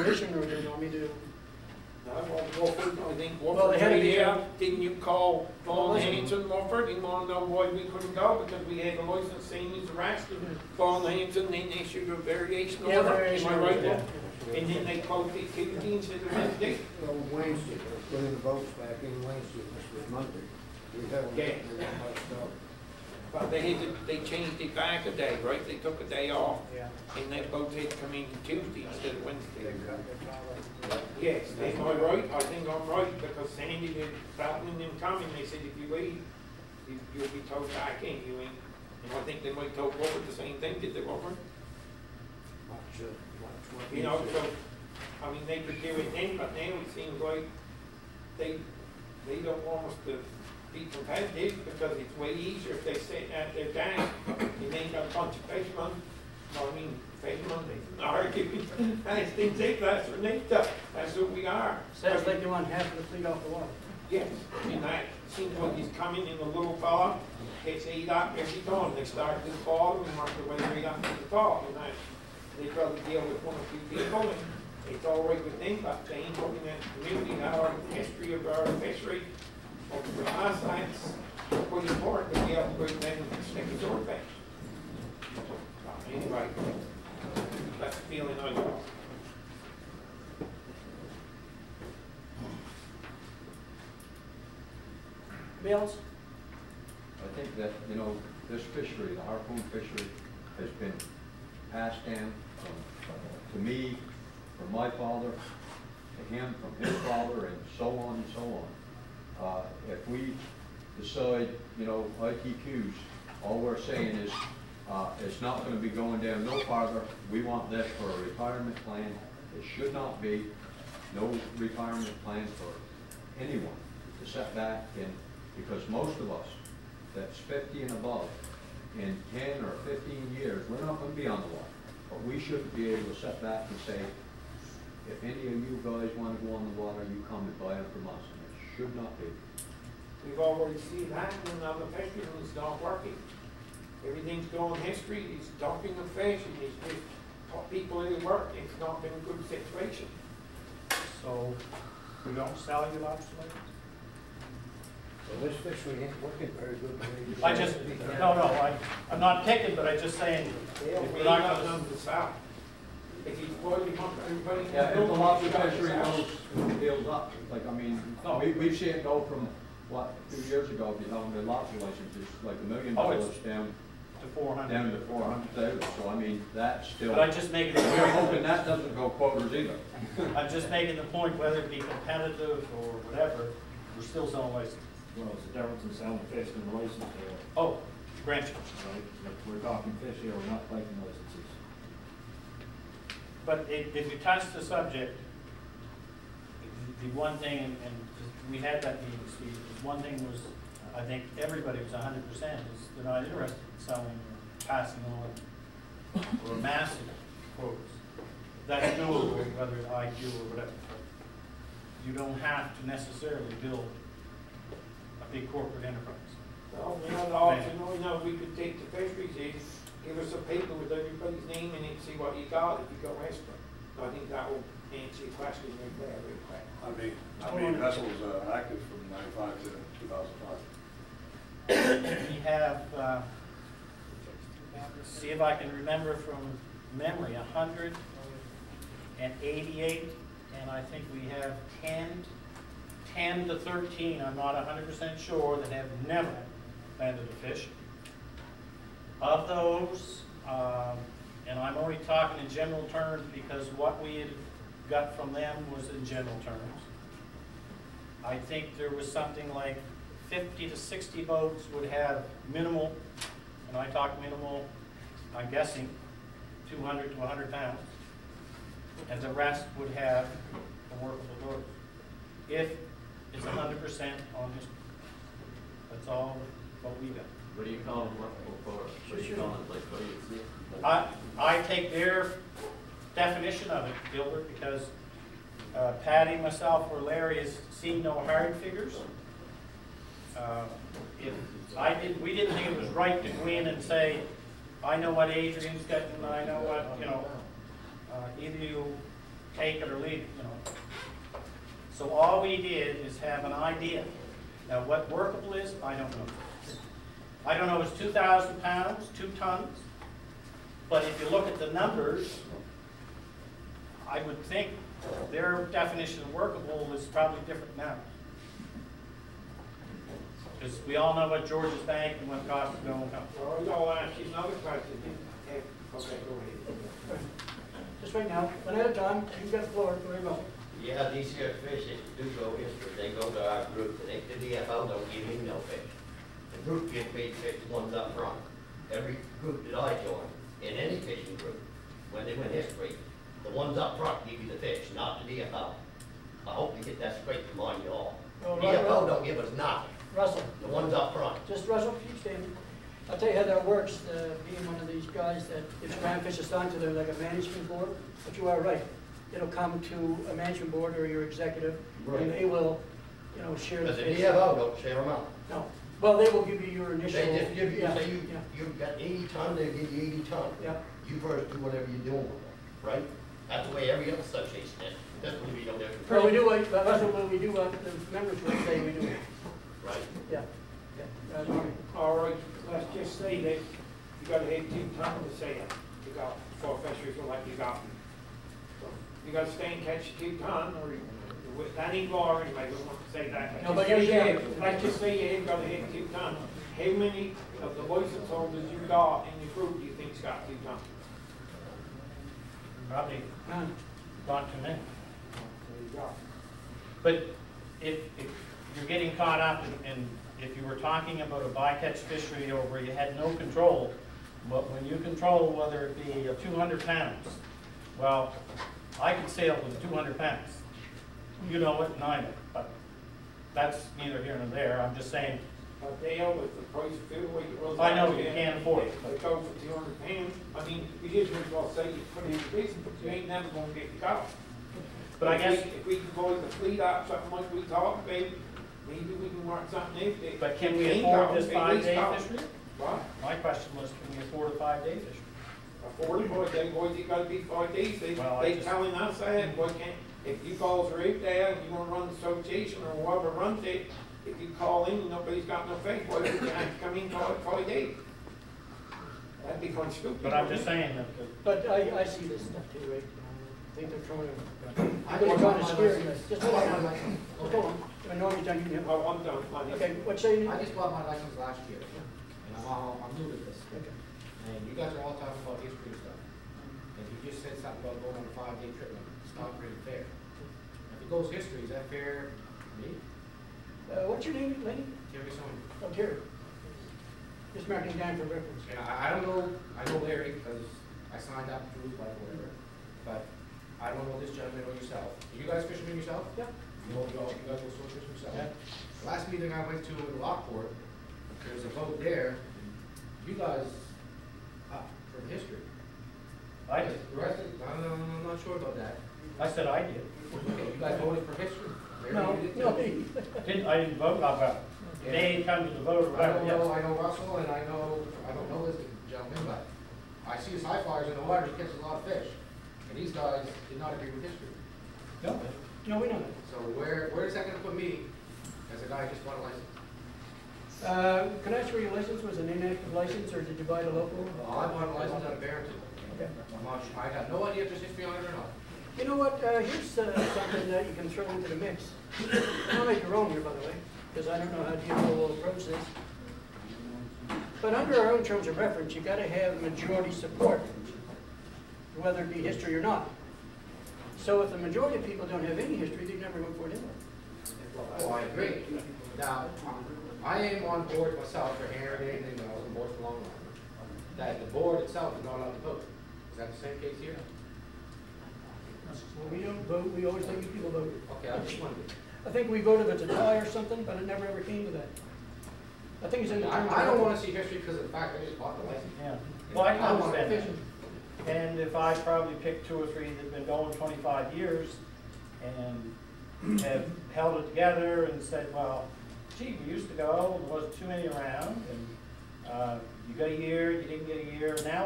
demolition, or do you want me to? I think Well, they had to be didn't you call Paul listen. Hanson Wofford? He wanted to know why we couldn't go because we had a license same as the rest of Paul Hanson, then they issued a variation Yeah, order. variation Am I order, right? yeah. And then they called the Tuesday instead of Wednesday. Well, Wednesday, putting the boats back in Wednesday, this was Monday. We haven't Yeah. gotten that much stuff. But they changed it back a day, right? They took a day off. Yeah. And that boat had to come in Tuesday instead of Wednesday. They Yes, am I right? I think I'm right because Sandy was battling them coming. They said if you leave, you'll be towed back in. You ain't. And I think they might tow Robert the same thing. Did they, Robert? Not sure, not 20. You know, so I mean they could do it then, but now it seems like they don't want us to be competitive because it's way easier if they sit at their tank and they got a bunch of fishermen. I mean, fishermen, they arguing. And it's things like that's what they do. That's what we are. Sounds like you want half of the fleet off the water. Yes, and that seems like he's coming in a little fella, gets ate up every time. They start at the bottom and work their way right up to the top. And that they probably deal with one or two people and it's all right with them, but they ain't looking at the community, our history of our fishery. For us, that's quite important to be able to bring them and stick a swordfish. Anyway, that's the feeling I got. Bills? I think that, you know, this fishery, the harpoon fishery, has been passed down to me, from my father, to him, from his father, and so on and so on. If we decide, you know, ITQs, all we're saying is it's not going to be going down no farther. We want this for a retirement plan. It should not be no retirement plan for anyone to set back in, because most of us that's 50 and above, in 10 or 15 years, we're not going to be on the water. But we shouldn't be able to sit back and say, if any of you guys want to go on the water, you come and buy it from us. And it should not be. We've already seen that when other fishermen's not working. Everything's going history, he's dumping the fish, and he's just taught people to work. It's not been a good situation. So, we don't sell your lobster license? So this fishery ain't working very good. I just, I'm not picking, but I'm just saying, if we're not got gonna, none to sell. If he's boiling up, everybody can Yeah, if the go. lobster fishery goes, builds up, like, I mean, we've seen it go from, what, 2 years ago, if you know, the lobster licenses, like $1 million down to 400. down to 400,000. So I mean, that's still. But I just make it. We're hoping that doesn't go quotas either. I'm just making the point, whether it be competitive or whatever, we're still selling licenses. Well, it's the difference in selling fish and the license there, Oh, grant you. right? If we're talking fish here, we're not taking licenses. But if you touch the subject, the one thing, and we had that meeting, Steve, the one thing was, I think everybody was 100%, is they're not interested in selling or passing on or massive quotas. That's doable, whether it's IQ or whatever. You don't have to necessarily build a big corporate enterprise. Well, we know the option, we know we could take the fisheries in, give us a paper with everybody's name in it, see what you got if you go extra. I think that will answer your question right there, real quick. How many vessels active from 95 to 2005? We have, see if I can remember from memory, 188, and I think we have 10 to 13, I'm not 100% sure, that have never landed a fish. Of those, and I'm only talking in general terms because what we had got from them was in general terms. I think there was something like 50 to 60 boats would have minimal, and I talk minimal, I'm guessing 200 to 100 pounds, and the rest would have a workable boat. If it's 100% on history. That's all what we got. What do you call them workable boats? What do you call it? Like, what do you see? I take their definition of it, Gilbert, because Patty, myself, or Larry has seen no hard figures. We didn't think it was right to go in and say, I know what Adrian's getting, and I know what, either you take it or leave it, you know. So all we did is have an idea. Now, what workable is, I don't know. I don't know if it's 2,000 pounds, 2 tons, but if you look at the numbers, I would think their definition of workable is probably different now. Because we all know what George's Bank and what cost of going up. Well, I'll ask you another question. Okay, go ahead. Just right now, one at a time, you've got the floor, where you go. Yeah, these here fish that do go history, they go to our group, and the DFO don't give him no fish. The group gives me fish, the ones up front. Every group that I join, in any fishing group, when they win history, the ones up front give you the fish, not the DFO. I hope you get that straight from on you all. Well, DFO don't give us nothing, Russell, the ones up front. just Russell, keep standing. I'll tell you how that works, being one of these guys that if Grand Fish is assigned to them like a management board, but you are right. It'll come to a management board or your executive, and they will, you know, share the Because the fish. DFO don't share them out. No, well, they will give you your initial. They just give you, yeah, say yeah, you've got 80 ton, they give you 80 ton. Yeah. You first do whatever you're doing with it, right? That's the way every other association is. This will be no different. Well, we do what, but Russell, what we do what the members will say we do. Right? Yeah, yeah. Marty. All right, let's just say that you gotta hit 2 tons to say it. You got 4 fisheries like you got. So you gotta stay and catch 2 ton, or that ain't law anyway, we want to say that. No, but you Let's just say you ain't gotta hit 2 ton. How many of the license holders you got in your group do you think's got 2 ton? Probably None. not too many. There you go. But if you're getting caught up in, if you were talking about a bycatch fishery or where you had no control, but when you control whether it be 200 pounds, well, I could sail with 200 pounds. You know it and I know it, but that's neither here nor there. I'm just saying, Dale, with the price of fuel, what you was. I know you can't afford it. They go for 200 pounds. I mean, you just as well say you put in a business, but you ain't never gonna get the cost. but I guess, If we can go to the fleet out, something like we talked about, maybe we can work something out there. but can we Ain't afford cost, this at least 5-day cost. fishery? What? My question was, can we afford a 5-day fishery? Afford it, boys, they boys, it gotta be 5 days. Well, I They just- telling us that, boy, can't, if you guys are out there, and you wanna run the association or whoever runs it, if you call in and nobody's got no faith, boy, you have to come in for 5 days. That'd be kind of stupid. But I'm just saying that, But I see this stuff too, right? I think they're trying to, I they're just trying want to my scare license. you. Just hold on, hold on. When Norm's done, you can. Oh, I'm done, buddy. Okay, what say you? I just bought my license last year, and I'm new to this. Okay. And you guys are all talking about history and stuff. And you just said something about going on a 5-day trip, and it's not really fair. If it goes history, is that fair to me? What's your name, lady? Terry Sony. Oh, Terry. Just marking it down for reference. And I don't know, I know Larry, because I signed up to his wife or whatever, but I don't know this gentleman or yourself. Are you guys fishermen yourself? Yeah. You know, you guys go sword fishing yourself? Yeah. The last meeting I went to in Lockport, there's a boat there, you guys, for the history. I did. The rest of, I'm not sure about that. I said I did. Okay, you guys voted for history. Larry, No, you did no, too. I didn't vote, well, they come to the vote or I whatever, don't know, yes. I know Russell, and I don't know this gentleman, but I see his high flyers in the water, he catches a lot of fish. And these guys did not agree with history. No, no, we know that. So where is that gonna put me as a guy who just bought a license? Can I ask where your license was, an inactive license, or did you buy the local? Well, I bought a license out of Barrington. Okay. I'm not sure, I got no idea if there's history on it or not. You know what, here's something that you can throw into the mix. I'll make your own here, by the way, because I don't know how DFO will approach this. But under our own terms of reference, you gotta have majority support, whether it be history or not. So if the majority of people don't have any history, they'd never vote for it anyway. Oh, I agree. Now, I am on board myself for hearing anything, I was on board for a long time. That the board itself is not allowed to vote. Is that the same case here? Well, we don't vote, we always let you people vote. Okay, I just wondered. I think we voted if it's a tie or something, but it never ever came to that. I think it's in the terms of I don't wanna reference. see history because of the fact I just bought the license. yeah. Well, I I want understand fishing. that. And if I probably picked 2 or 3 that've been going 25 years and have held it together and said, well, gee, we used to go, there wasn't too many around, and you got a year, you didn't get a year, now